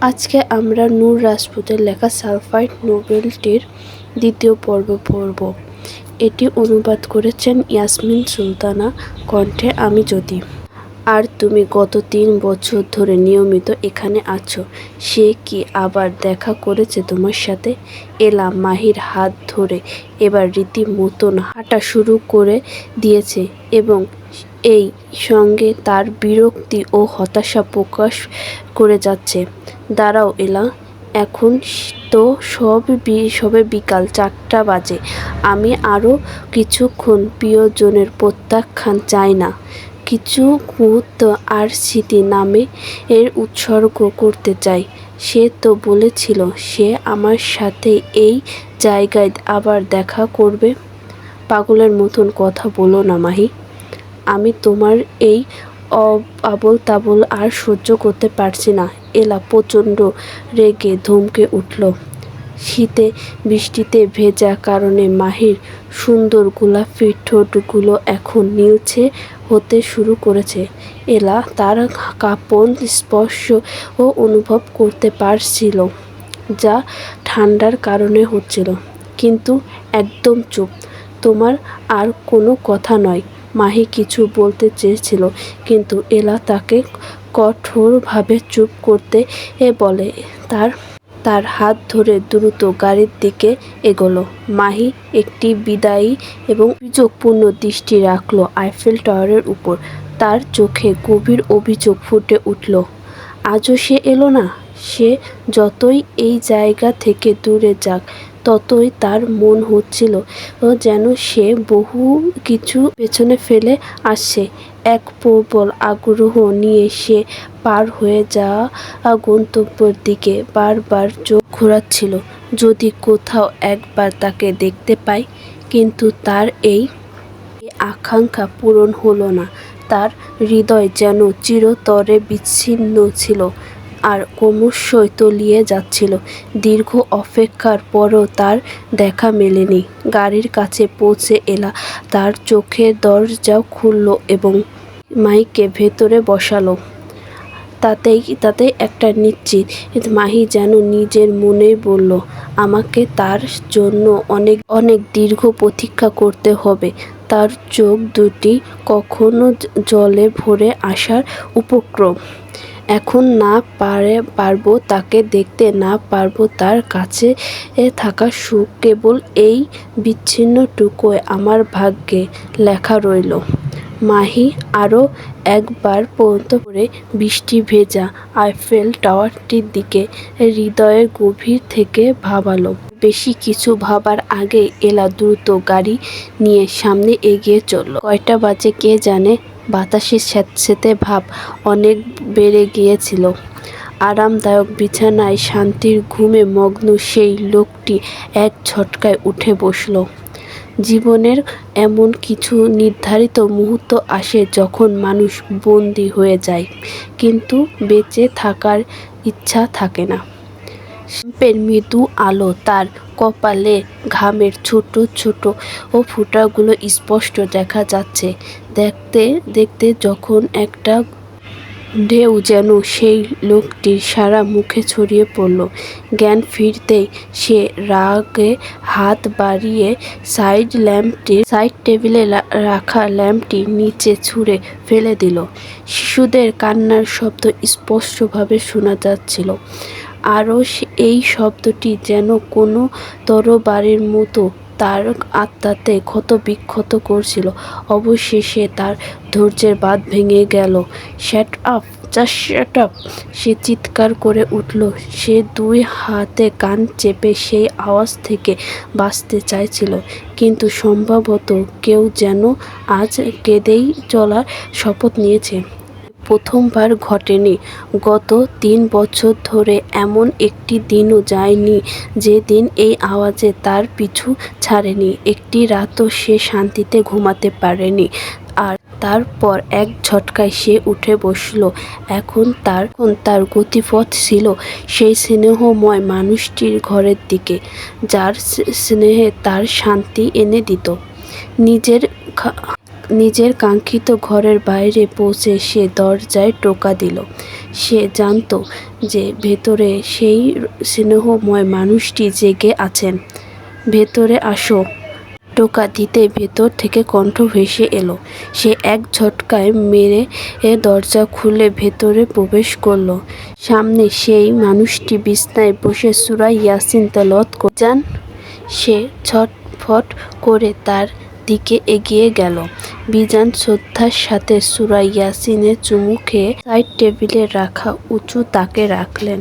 আজকে আমরা নূর রাজপুতের লেখা সালফাইড নোবেলটির দ্বিতীয় পর্ব পড়ব। এটি অনুবাদ করেছেন ইয়াসমিন সুলতানা। কণ্ঠে আমি জ্যোতি। আর তুমি গত 3 বছর ধরে নিয়মিত এখানে আছো। সে কি আবার দেখা করেছে তোমার সাথে? এলা মাহির হাত ধরে এবার রীতিমতন হাঁটা শুরু করে দিয়েছে এবং এই সঙ্গে তার বিরক্তি ও হতাশা প্রকাশ করে যাচ্ছে। দাঁড়াও এলা, এখন তো সবে বিকাল 4টা বাজে। আমি আরও কিছুক্ষণ প্রিয়জনের প্রত্যাখ্যান চাই না। কিছু মুহূর্ত আর স্মৃতি নামে এর উৎসর্গ করতে চাই। সে তো বলেছিল সে আমার সাথে এই জায়গায় আবার দেখা করবে। পাগলের মতন কথা বলো না মাহি। আমি তোমার এই আবল তাবল আর সহ্য করতে পারছি না। এলা প্রচণ্ড রেগে ধমকে উঠল। শীতে বৃষ্টিতে ভেজা কারণে মাহির সুন্দর গোলাপি ঠোঁটগুলো এখন নীলচে হতে শুরু করেছে। এলা তার কাঁপন স্পর্শ ও অনুভব করতে পারছিল, যা ঠান্ডার কারণে হচ্ছিল। কিন্তু একদম চুপ। তোমার আর কোনো কথা নয়। মাহি কিছু বলতে চেয়েছিল, কিন্তু এলা তাকে কঠোরভাবে চুপ করতে বলে। তার হাত ধরে দ্রুত গাড়ির দিকে এগোলো। মাহি একটি বিদায়ী এবং অভিযোগপূর্ণ দৃষ্টি রাখল আইফেল টাওয়ারের উপর। তার চোখে গভীর অভিযোগ ফুটে উঠল। আজও সে এলো না। সে যতই এই জায়গা থেকে দূরে যাক, ততই তার মন হচ্ছিল যেন সে বহু কিছু পেছনে ফেলে আসছে। এক প্রবল আগ্রহ নিয়ে সে পার হয়ে যাওয়া গন্তব্যের দিকে বারবার চোখ ঘোরাচ্ছিল, যদি কোথাও একবার তাকে দেখতে পায়। কিন্তু তার এই আকাঙ্ক্ষা পূরণ হলো না। তার হৃদয় যেন চিরতরে বিচ্ছিন্ন ছিল আর ক্রমশই তলিয়ে যাচ্ছিল। দীর্ঘ অপেক্ষার পরও তার দেখা মেলেনি। গাড়ির কাছে পৌঁছে এলা তার চোখের দরজা খুলল এবং মাহিকে ভেতরে বসালো। তাতেই একটা নিশ্চিত মাহি যেন নিজের মনেই বলল, আমাকে তার জন্য অনেক অনেক দীর্ঘ প্রতীক্ষা করতে হবে। তার চোখ দুটি কখনো জলে ভরে আসার উপক্রম। এখন না পারবো তাকে দেখতে, না পারবো তার কাছে থাকা সুখ। কেবল এই বিচ্ছিন্নটুকুই আমার ভাগ্যে লেখা রইল। মাহি আরও একবার পর্যন্ত করে বৃষ্টি ভেজা আইফেল টাওয়ারটির দিকে হৃদয়ের গভীর থেকে ভাবালো। বেশি কিছু ভাবার আগেই এলা দ্রুত গাড়ি নিয়ে সামনে এগিয়ে চলল। কয়টা বাজে কে জানে। বাতাসের স্যাঁতস্যাঁতে ভাব অনেক বেড়ে গিয়েছিল। আরামদায়ক বিছানায় শান্তির ঘুমে মগ্ন সেই লোকটি এক ঝটকায় উঠে বসল। জীবনের এমন কিছু নির্ধারিত মুহূর্ত আসে যখন মানুষ বন্দী হয়ে যায়, কিন্তু বেঁচে থাকার ইচ্ছা থাকে না। ল্যাম্পের মৃদু আলো তার কপালে ঘামের ছোট ছোট ফোঁটাগুলো স্পষ্ট দেখা যাচ্ছে। দেখতে দেখতে যখন একটা ঢেউ যেন সেই লোকটির সারা মুখে ছড়িয়ে পড়ল। জ্ঞান ফিরতেই সে রাগে হাত বাড়িয়ে সাইড টেবিলে রাখা ল্যাম্পটি নিচে ছুঁড়ে ফেলে দিল। শিশুদের কান্নার শব্দ স্পষ্টভাবে শোনা যাচ্ছিল। আরও এই শব্দটি যেন কোনো তরবারির মতো তার আত্মাতে ক্ষতবিক্ষত করছিল। অবশেষে তার ধৈর্যের বাঁধ ভেঙে গেল। Shut up, just shut up, সে চিৎকার করে উঠল। সে 2 হাতে কান চেপে সেই আওয়াজ থেকে বাঁচতে চাইছিল, কিন্তু সম্ভবত কেউ যেন আজ কেঁদেই চলার শপথ নিয়েছে। প্রথমবার ঘটেনি। গত 3 বছর ধরে এমন একটি দিনও যায়নি যে দিন এই আওয়াজে তার পিছু ছাড়েনি। একটি রাতও সে শান্তিতে ঘুমাতে পারেনি। আর তারপর এক ঝটকায় সে উঠে বসল। এখন তার গতিপথ ছিল সেই স্নেহময় মানুষটির ঘরের দিকে, যার স্নেহে তার শান্তি এনে দিত। নিজের কাঙ্ক্ষিত ঘরের বাইরে পৌঁছে সে দরজায় টোকা দিল। সে জানতো যে ভেতরে সেই স্নেহময় মানুষটি জেগে আছেন। ভেতরে আসো। টোকা দিতে ভেতর থেকে কণ্ঠ ভেসে এলো। সে এক ঝটকায় মেরে দরজা খুলে ভেতরে প্রবেশ করলো। সামনে সেই মানুষটি বিছানায় বসে সূরা ইয়াসিন তেলাওয়াত করছেন। সে ছটফট করে তার দিকে এগিয়ে গেল। বিজান শ্রদ্ধার সাথে সূরা ইয়াসিনে চুমু খেয়ে সাইড টেবিলে রাখা উঁচু তাকে রাখলেন।